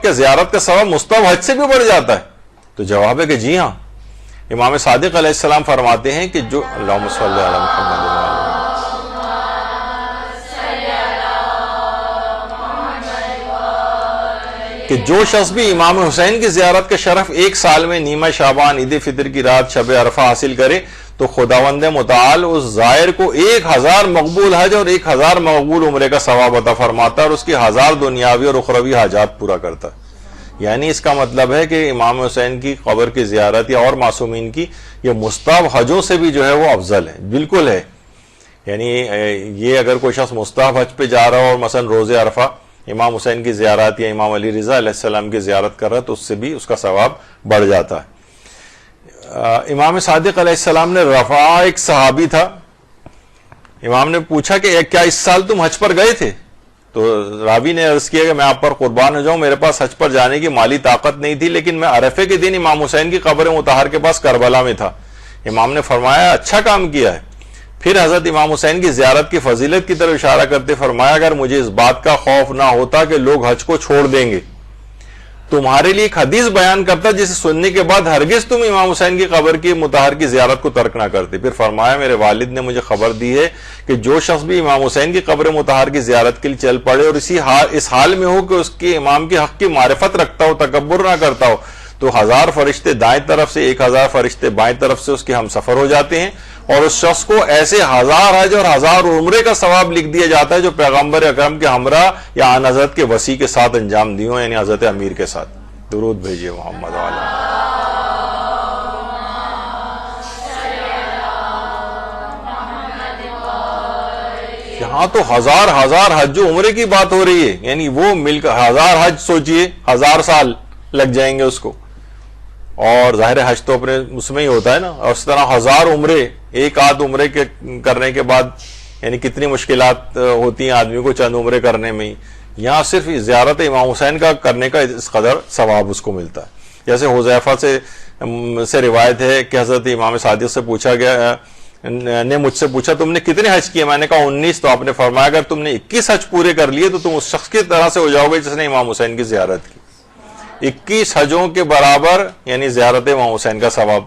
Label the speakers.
Speaker 1: کہ زیارت کا ثواب مستحب حج سے بھی بڑھ جاتا ہے؟ تو جواب ہے کہ جی ہاں. امام صادق علیہ السلام فرماتے ہیں کہ جو اللہم صلی علی محمد کہ جو شخص بھی امام حسین کی زیارت کا شرف ایک سال میں نیمہ شعبان عید فطر کی رات شب عرفہ حاصل کرے تو خداوند متعال اس زائر کو 1000 مقبول حج اور 1000 مقبول عمرے کا ثواب عطا فرماتا ہے اور اس کی 1000 دنیاوی اور اخروی حاجات پورا کرتا ہے. یعنی اس کا مطلب ہے کہ امام حسین کی قبر کی زیارت یا اور معصومین کی یہ مستحب حجوں سے بھی جو ہے وہ افضل ہے. بالکل ہے. یعنی یہ اگر کوئی شخص مستحب حج پہ جا رہا ہو اور مثلا روز عرفہ امام حسین کی زیارت یا امام علی رضا علیہ السلام کی زیارت کر رہا ہے تو اس سے بھی اس کا ثواب بڑھ جاتا ہے. امام صادق علیہ السلام نے رفع، ایک صحابی تھا، امام نے پوچھا کہ کیا اس سال تم حج پر گئے تھے؟ تو راوی نے عرض کیا کہ میں آپ پر قربان ہو جاؤں، میرے پاس حج پر جانے کی مالی طاقت نہیں تھی، لیکن میں عرفے کے دن امام حسین کی قبر مطہر کے پاس کربلا میں تھا. امام نے فرمایا اچھا کام کیا ہے. پھر حضرت امام حسین کی زیارت کی فضیلت کی طرف اشارہ کرتے فرمایا اگر مجھے اس بات کا خوف نہ ہوتا کہ لوگ حج کو چھوڑ دیں گے، تمہارے لیے ایک حدیث بیان کرتا جسے سننے کے بعد ہرگز تم امام حسین کی قبر کی مطہر کی زیارت کو ترک نہ کرتے. پھر فرمایا میرے والد نے مجھے خبر دی ہے کہ جو شخص بھی امام حسین کی قبر مطہر کی زیارت کے لیے چل پڑے اور اس حال میں ہو کہ اس کے امام کے حق کی معرفت رکھتا ہو، تکبر نہ کرتا ہو، تو 1000 فرشتے دائیں طرف سے 1000 فرشتے بائیں طرف سے اس کے ہم سفر ہو جاتے ہیں اور اس شخص کو ایسے 1000 حج اور 1000 عمرے کا ثواب لکھ دیا جاتا ہے جو پیغمبر اکرم کے ہمراہ یا آن حضرت کے وصی کے ساتھ انجام دیوں، یعنی حضرت امیر کے ساتھ. درود بھیجیے محمد علیہ. یہاں تو 1000 حج و عمرے کی بات ہو رہی ہے، یعنی وہ مل کر 1000 حج سوچئے 1000 سال لگ جائیں گے اس کو، اور ظاہر حج تو اپنے اس میں ہی ہوتا ہے نا، اور اس طرح 1000 عمرے، ایک آدھ عمرے کے کرنے کے بعد یعنی کتنی مشکلات ہوتی ہیں آدمی کو چند عمرے کرنے میں ہی. یہاں صرف زیارت امام حسین کا کرنے کا اس قدر ثواب اس کو ملتا ہے. جیسے حذیفہ سے روایت ہے کہ حضرت امام صادق سے پوچھا گیا نے مجھ سے پوچھا تم نے کتنے حج کیے؟ میں نے کہا 19. تو آپ نے فرمایا اگر تم نے 21 حج پورے کر لیے تو تم اس شخص کی طرح سے ہو جاؤ گے جس نے امام حسین کی زیارت کی. 21 حجوں کے برابر یعنی زیارت امام حسین کا ثواب